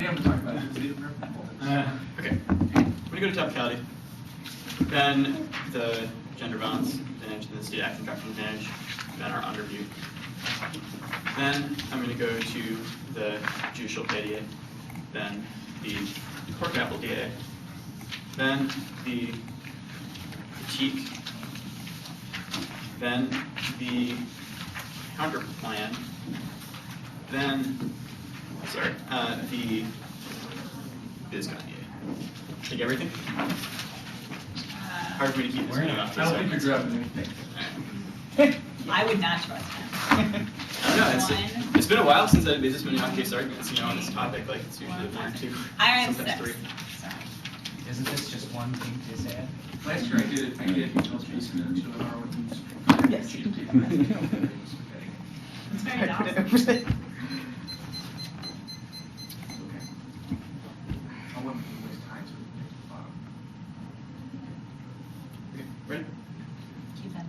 have to talk about it. Okay. When you go to topicality, then the gender balance advantage and the state action doctrine advantage then are under view. Then I'm going to go to the judicial PIDA, then the court capital DA, then the critique, then the counter plan, then, sorry, the BizCon DA. Take everything? Hard for me to keep this meeting off. I don't think you're grabbing anything. I would not trust him. I don't know, it's been a while since I've made this many on-case arguments, on this topic. Like, it's usually one or two, I have sometimes 6. three. Sorry. Isn't this just one thing to say? Last year I did details based on the Harwood. Yes. It's very nice. Okay. I wouldn't waste time to Ready? Keep them.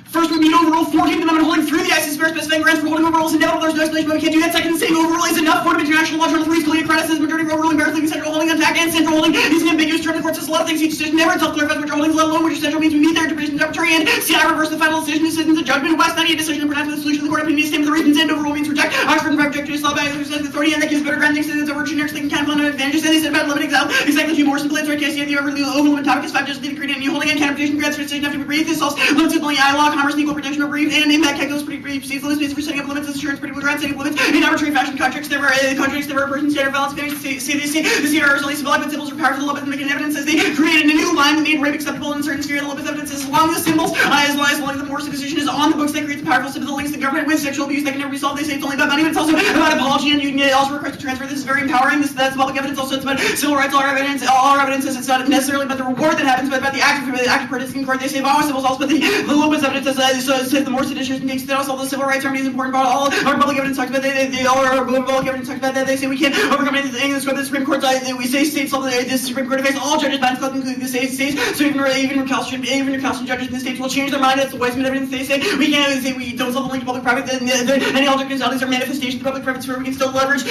First, we meet overrule 14th Amendment holding through the ICC specifying grounds for holding overrules inevitable. There's no explanation why we can't do that. Second, saying overrule is enough. Court of International Law, Journal 3 is clearly accredited as majority of overruling, barely central holding, attack, and central holding. Using ambiguous term, the court says a lot of things. Each decision never itself clarifies which holdings, let alone which essential means we meet their interpretation is arbitrary. And CI reverse the final decision. Decisions of judgment. West 98 decision and pronounce the solution of the court opinion. Same with the reasons and overrule means reject. Oxford and reject to law by exercise authority, and that gives better ground decisions over generic thing can plan advantages. And they said about limiting exile. Exactly two more simple answer. Case the overruling topic is 5 just leave creating a new holding and interpretation grants for decision have to be brief. This solves limits of I law, commerce, and equal protection are brief, and impact calculus pretty brief. Sees limits space for setting up limits, assurance pretty good ground setting up limits. In arbitrary fashion, contracts never a person standard balance. The CR is only symbolic, but symbols are powerful. The limits making evidence as they created a new line that made rape acceptable in a certain sphere. The limits evidence as long as symbols, as long as the Morse decision is on the books that creates a powerful symbol that links the government with sexual abuse that can never be solved. They say it's only about money, but it's also about apology, and you can also request to transfer. This is very empowering. That's public evidence. Also, it's about civil rights. All our evidence says it's not necessarily about the reward that happens, but about the act of participating in court. They say all symbols also, but the Lopez evidence says the Morse edition takes that also the civil rights harmony is important. But all our public evidence talks about all our public evidence talks about that. They say we can't overcome anything in the scope of the Supreme Court. We say states all the Supreme Court affects all judges, by including the states. So even recalcitrant judges in the states will change their mind. That's the Weissman evidence. They say we can't say we don't solve the link to public-private. Any alternatives are manifestations of public-private sphere. We can still leverage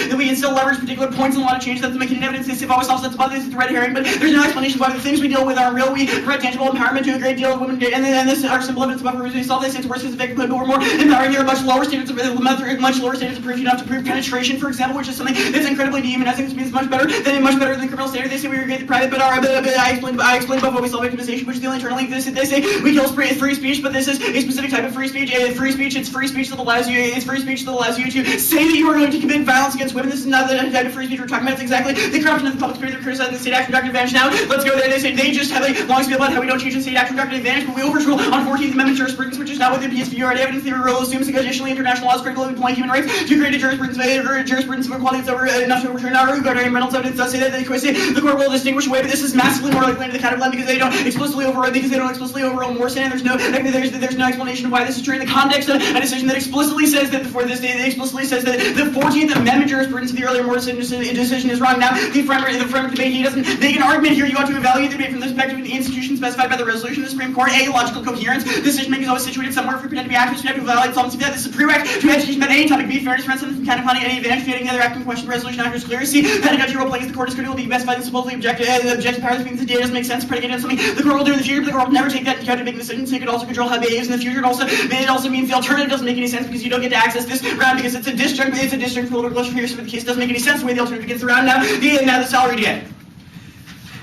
particular points and a lot of change. That's making evidence. They say always solves that's about this is the red herring, but there's no explanation why the things we deal with are real. We provide tangible empowerment to a great deal of women, and this are simple evidence about we solve. They say it's worse as a victim, but we're more empowering. There are much lower standards of proof. You don't have to prove penetration, for example, which is something that's incredibly dehumanizing. This means much better than criminal standard. They say we regret the private, but I explained above what we solve victimization, which is the only internal link. They say we kill free speech, but this is a specific type of free speech. It's free speech that allows you to say that you are going to commit violence against women. This is not the type of free speech we're talking about. It's exactly the corruption of the public spirit. They're criticizing the state action doctrine advantage. Now let's go there. They say they just have a long spiel about how we don't change the state action doctrine advantage, but we overrule on 14th Amendment jurisprudence, which is not what the PSV already evidence theory rule assumes. Additionally, international law is critical of employing human rights to create a jurisprudence of equality that's enough to overturn our regarding Reynolds evidence. Does say that the court will distinguish away, but this is massively more likely to the kind of land because they don't explicitly overrule Morrison, and there's no explanation of why this is true in the context of a decision that explicitly says that before this day they explicitly says that the 14th Amendment jurisprudence of the earlier Morrison decision is wrong. Now the affirmative debate he doesn't make an argument here. You ought to evaluate the debate from the perspective of the institution specified by the resolution of the Supreme Court. A, logical coherence. Decision making is always situated somewhere. If we pretend to be actors, we have to evaluate solvency. This is a prereq to education about any topic. B, fairness, for instance, kind of funny, any advantage to any other acting question resolution actors clear. C, pedagogy role playing as the court is critical to be specified and supposedly objective powers means the data doesn't make sense predicated on something the court will do in the future, but the court will never take that into account to make decisions. So you could also control how it behaves in the future. It also means the alternative doesn't make any sense because you don't get to access this round because it's a disjunct political question here, so the case doesn't make any sense the way the alternative gets around now the salary DA.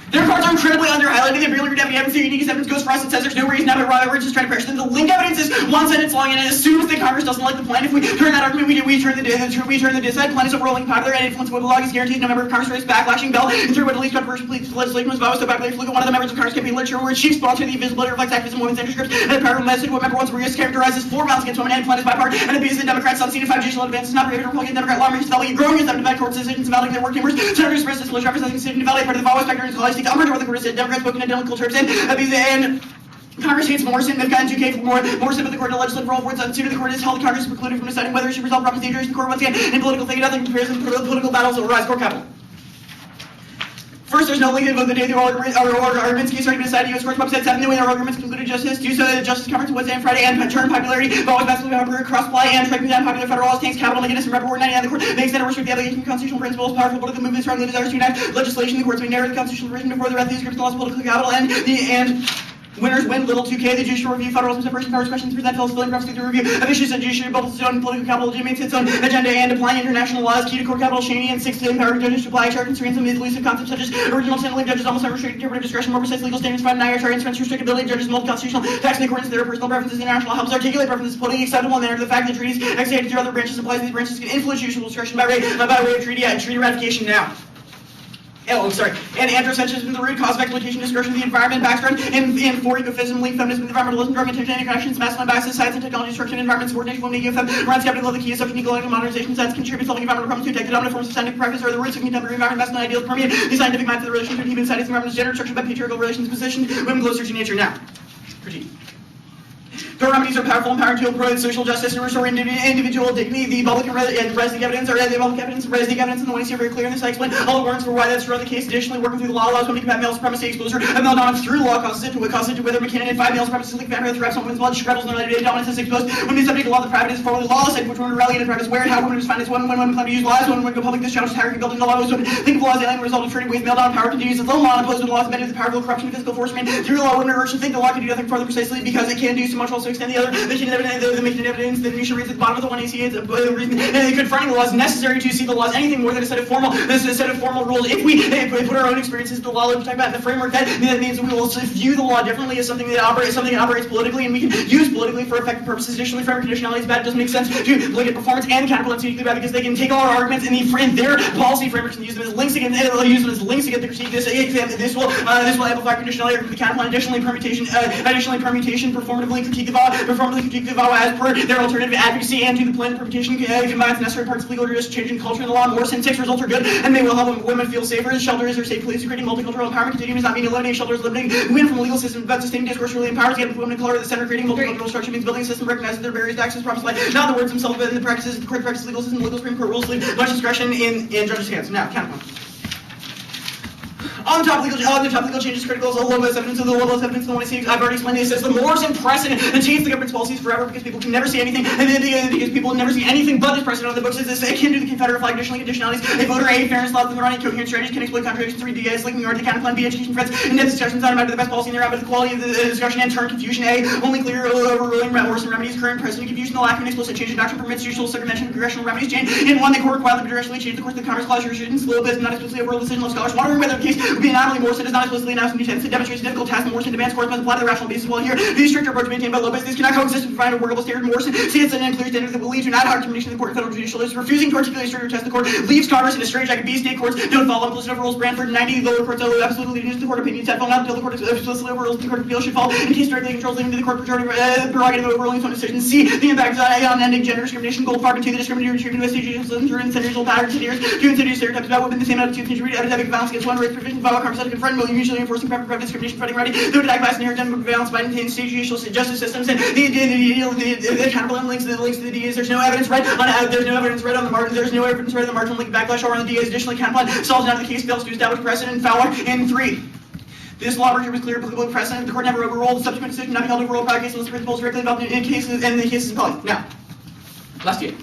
Their cards are incredibly under-highlighted. They barely read out the evidence. The unique evidence goes for us. It says there's no reason now, but rather we're just trying to pressure them. The link evidence is one sentence long, and it assumes that Congress doesn't like the plan. If we turn that argument, we turn the dissent. Plan is overwhelmingly popular, and influence of what the law is guaranteed. No member of Congress raised backlashing bell. And through what at least controversial legislation was voted so popular, flew one of the members of Congress campaign literature where chief sponsor the invisibility reflects activism, women's interest groups, and a powerful message. What member once characterizes floor violence against women and plan is bipartisan, and abuses the Democrats on scene of 5 judicial advances, not prohibited Republican Democrat lawmakers developing growing as them court decisions validating their work numbers. Senators expressed this representing the city to validate part of the following spectrum and college take umbrage over the court said Democrats spoken identical terms and Congress hates Morrison. They've gotten 2K for Morrison, but the court in the legislative role words unsuited. The court has held Congress precluded from deciding whether it should resolve problems dangerous in the court once again. In political thing, nothing in comparison to political battles will rise court capital. First, there's no link of the day the arguments case already been decided. U.S. courts said 7 new arguments concluded justice. Do so the Justice Conference Wednesday and Friday and turn popularity. Always massively cross-apply and striking down popular federal laws, tanks, capital, McGinnis, and Report 99. The court may extend or restrict the application of constitutional principles, powerful political movements, strongly desires to enact legislation. The courts may narrow the constitutional provision before the rest of these groups, laws, political capital, and winners win, little 2K, the judicial review, federalism, separation powers, questions, present, filling, prosecutor review of issues and judiciary, both its own political capital, legitimates its own agenda, and applying international laws, key to court capital, Cheney, and 6 to empower judges to apply charge constraints and elusive concepts such as original sin, judges almost unrestricted interpretive discretion, more precise legal standards, find an charge, restrictability, judges multi-constitutional, tax in accordance with their personal preferences, international helps articulate preferences, politically acceptable, and manner the fact that treaties executed through other branches implies these branches can influence judicial discretion by way of treaty ratification now. And androcentrism is the root cause of exploitation, distortion of the environment, background, and for ecofism, link feminism, environmentalism, drug attention, interconnections, masculine biases, science and technology, destruction, environment, subordination, women, ecofem, runs capital, the key is subject ecological modernization, science contributes solving environmental problems to take the dominant forms of scientific practice are the roots of contemporary environment, masculine ideals permeate the scientific minds of the relationship between human societies, environment, gender, structured by patriarchal relations, positioned women closer to nature. Now, critique. The remedies are powerful and empowering to improve social justice and restore individual dignity. The public and resident evidence, and the ones here are very clear in this. I explain all the warrants for why that's throughout the case. Additionally, working through the law allows women to combat male supremacy, exposure of male dominance through law causes it to whether McKinnon and 5 male supremacists link family threats on women's blood, shrevels, and related dominance is exposed. When the subject of law, the private is formally lawless, and which women rally in private is where and how women respond is when women claim to use lies, when women go public, this challenge is hierarchy building the law. Women think of law as alien result of treating with male dominant power continues its own law, opposed to the laws amended with the powerful corruption and physical force. Through law, women are urged to think the law can do nothing further precisely because it can do so much also extend the other. The making evidence that Nisha reads at the bottom of the 1AC confronting the law is necessary to see the law as anything more than a set of formal rules. If we put our own experiences to the law, we talk about the framework that means we will view the law differently as something that operates politically and we can use politically for effective purposes. Additionally, framework conditionality is bad. It doesn't make sense to look at performance and counterbalance equally bad because they can take all our arguments and their policy frameworks and use them as links against the critique. This will amplify conditionality or the counterplan. Additionally, permutation performatively critique the vow as per their alternative advocacy and to the plan permutation combines necessary parts of legal justice, changing culture in the law. More sin 6 results are good and they will help women feel safer. Shelters are safe places, creating multicultural empowerment. Continuing does not mean eliminating shelters, limiting women from a legal system, but sustaining discourse really empowers again women of color at the center. Creating multicultural structure means building a system recognizes their barriers to access, promise life, not the words themselves, but in the practices, the correct practice, legal system, legal Supreme Court rules leave much discretion in judges' hands. Now, counterpoint. On the top legal changes critical is the level of evidence of the level of evidence in the 186. I've already explained this as the mores and precedent that change the government's policies forever because people can never see anything, and then because people never see anything but this precedent on the books. Is this akin to the Confederate flag? Additionally, conditionalities. A voter A, fairness, laws, and running coherent strategies can exploit contradictions. 3 DAs, linking the counterplan. B, education threats, and then discussions on about the best policy in their round, but the quality of the discussion and turn confusion. A, only clear overruling worse and remedies. Current precedent confusion. The lack of an explicit change in doctrine permits judicial circumvention and congressional remedies change. In 1, the court required them to directionally change the course of the Commerce Clause jurisprudence. Little bit, not explicitly overrule decision of scholars. Wondering whether the case would be not only more does not explicitly announce new tense. It demonstrates a difficult task. Morrison demands courts must apply to the rational basis. While here, the stricter approach maintained by Lopez, this cannot coexist with providing a workable standard. Morrison states an unclear standard that will lead to an ad hoc determination of the court and federal judicial is refusing to articulate a stricter test. The court leaves Congress in a straitjacket. B, state courts don't follow implicit overrules. Branford 90, lower courts owe absolutely allegiance to the court opinions that fall out until the court explicitly overrules. The court of appeal should fall in case directly controls leading to the court prerogative of overruling its own decisions. C, the impact on ending gender discrimination. Goldfarb 2, the discriminatory treatment of judicial systems through incendiary patterns to incendiary stereotypes about women. The same attitude can read epidemic violence against one race provision. Follow Congress to confront usually enforcing preference discrimination, fighting ready. They would attack class inherent violence by maintaining state judicial justice systems and the accountable links to the DAs. There's no evidence read on the margin. There's no evidence read on the margin link backlash or on the DAs. Additionally, counterplan solves down the case fails to establish precedent. Fowler and 3. This law merger was clear applicable precedent. The court never overruled the subsequent decision not be held overruled prior case unless the principles directly involved in cases and the cases appellate. Now, last year.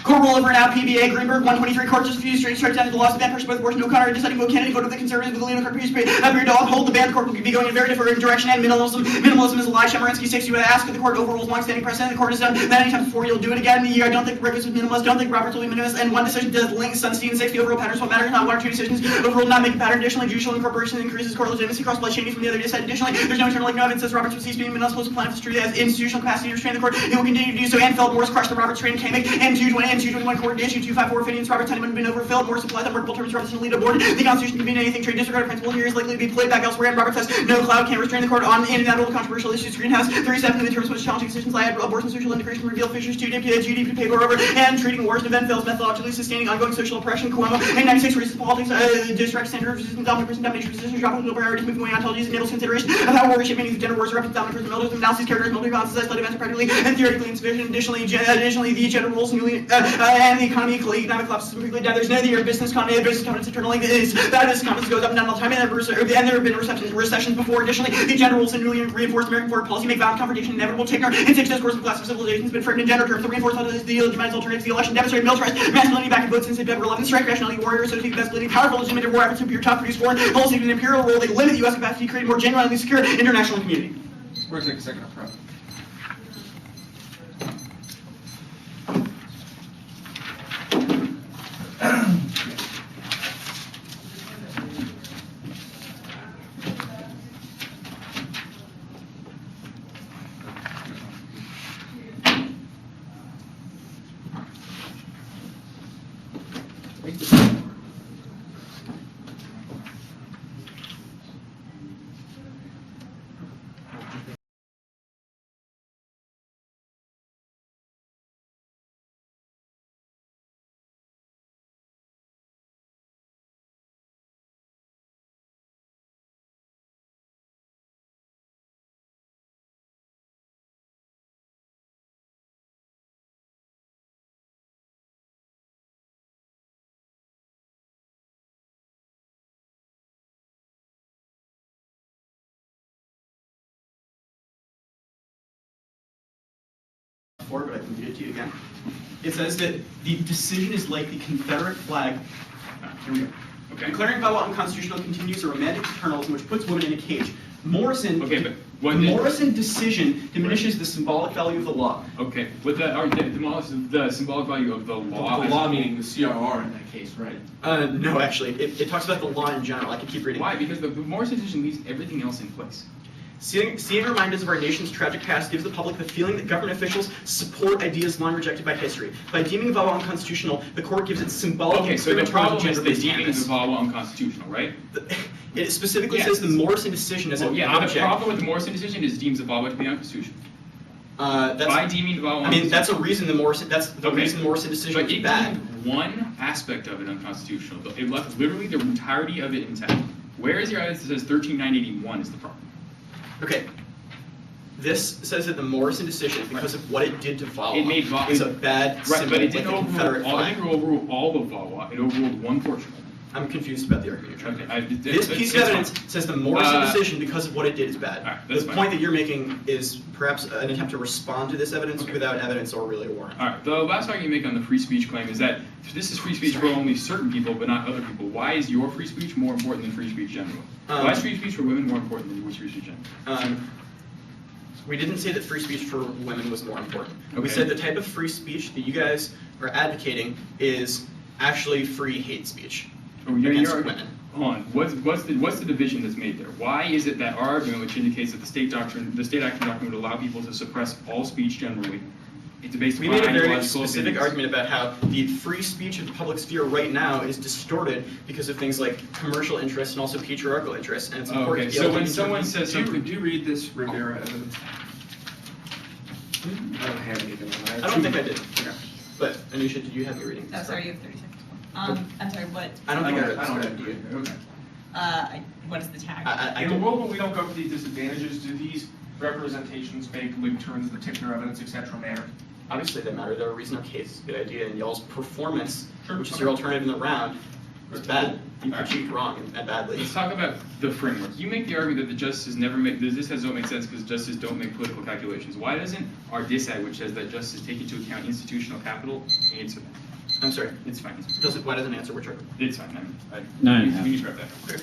Court rule over now, PBA, Greenberg, 123, court just refused straight down to the laws of ban person by the abortion, O'Connor, deciding vote Kennedy, vote of the conservatives with the Leon Kirk period to uphold the ban. The court will be going in a very different direction, and minimalism is a lie. Chemerinsky 6, you would ask if the court overrules long-standing precedent. The court has done that any time before, you'll do it again. I don't think Ricketts was minimalist, don't think Roberts will be minimalist, and 1 decision does link Sunstein 6, the overall patterns what matters, not 1 or 2 decisions. Overruled not make a pattern. Additionally, judicial incorporation increases court legitimacy, cross-play Cheney from the other side. Additionally, there's no internal link, no evidence says Roberts will cease being minimalist, plan for true as institutional capacity to restrain the court. It will continue to do so, and Morris crushed the Roberts train, Kamick, and 221 court issue 254 opinions. Roberts had been overfilled. Morris applied that workable terms Robertson lead aboard. The Constitution can mean anything. Trade disregard principle here is likely to be played back elsewhere, and Roberts has no cloud can restrain the court on in and out of controversial issues. Greenhouse 37 in the terms of which challenging decisions lie at abortion, social integration, reveal fissures, GDP paper over, and treating wars and event fails methodologically, sustaining ongoing social oppression. Cuomo and 96 racist politics, distract center of resistance, dominant person, domination, resistance, dropping global priorities, moving away ontologies, enables consideration of how war reshaping these gender wars, reference dominant person, militarism, analysis, characters, military violence, society, events are practically and theoretically insufficient. Additionally, the gender roles newly and the economic collapse is completely down. There's no the business continuity. The business confidence internally is that business confidence goes up and down all the time, and there have been recessions before. Additionally, the gender rules and newly reinforced American foreign policy make violent confrontation inevitable. Tickner and six discourse of class civilizations has been framed in gender terms. The reinforced the legitimized alternatives, the election demonstrated militarized masculinity back in votes since February 11th. Strike rationality, warrior, associated masculinity, powerful, legitimate war efforts to appear top, produce foreign policy in an imperial role. They limit the U.S. capacity to create a more genuinely secure international community. We're gonna take a second up front. But I can read it to you again. It says that the decision is like the Confederate flag. Here we go. Okay. Declaring VAWA unconstitutional continues a romantic paternalism which puts women in a cage. Morrison, Okay, but what the did- Morrison decision diminishes the symbolic value of the law. Okay, with the symbolic value of the law. The law meaning the CRR in that case, right? No, actually, it talks about the law in general. I could keep reading. Why? Because the Morrison decision leaves everything else in place. Seeing reminders of our nation's tragic past gives the public the feeling that government officials support ideas long rejected by history. By deeming VAWA unconstitutional, the court gives it symbolic. Okay, so the terms of problem is the gender-based deeming animus. the VAWA unconstitutional, right? It specifically Yes. says the Morrison decision as Well, an yeah, but the object. problem with the Morrison decision is deems the VAWA to be unconstitutional. That's, By deeming the VAWA I mean, unconstitutional. that's a reason the Morrison. That's the Okay. reason the Morrison decision But was it bad. deemed one aspect of it unconstitutional. It left literally the entirety of it intact. Where is your evidence that says 13981 is the problem? Okay. This says that the Morrison decision, because of what it did to VAWA, It made VAWA is a bad Right, symbol, but it like didn't the Confederate overrule all, it flag. didn't overrule all of VAWA. It overruled one portion of it. I'm confused about the argument you're trying to make. Okay, This piece of evidence says the Morrison Uh, decision, because of what it did, is bad. alright, that's The fine. point that you're making is perhaps an attempt to respond to this evidence Okay. without evidence or really a warrant. All right. The last argument you make on the free speech claim is that this is free speech for only certain people, but not other people. Why is your free speech more important than free speech generally? Why is free speech for women more important than free speech generally? We didn't say that free speech for women was more important. We Okay. said the type of free speech that you guys are advocating is actually free hate speech Oh, against women. Hold on. What's the division that's made there? Why is it that our argument, which indicates that the state action doctrine would allow people to suppress all speech generally, it's based We upon made a very ideological specific opinions? argument about how the free speech of the public sphere right now is distorted because of things like commercial interests and also patriarchal interests, and it's Oh, important okay. to be able So to when someone intervene. says something, Do you read this Rivera evidence? I don't have anything on that. I don't think I did. But Anusha, did you have your reading? Oh, sorry, you have 30 seconds. I'm sorry, what, I don't think I read I don't this. have you. Okay. what is the tag? I In a don't. world where we don't go for these disadvantages, do these representations make in terms of the Tickner evidence, et cetera, matter? Obviously they matter. They're a reason our case. Good idea. And y'all's performance, Sure. which is your alternative in the round, was bad. You Alright. critiqued wrong and badly. let's talk about the framework. You make the argument that the justices never make, this don't make sense because justices don't make political calculations. Why doesn't our DISAG, which says that justices take into account institutional capital, answer that? I'm sorry. It's fine. Why doesn't it answer which argument? It's fine. No, we no. can scrap that. Okay.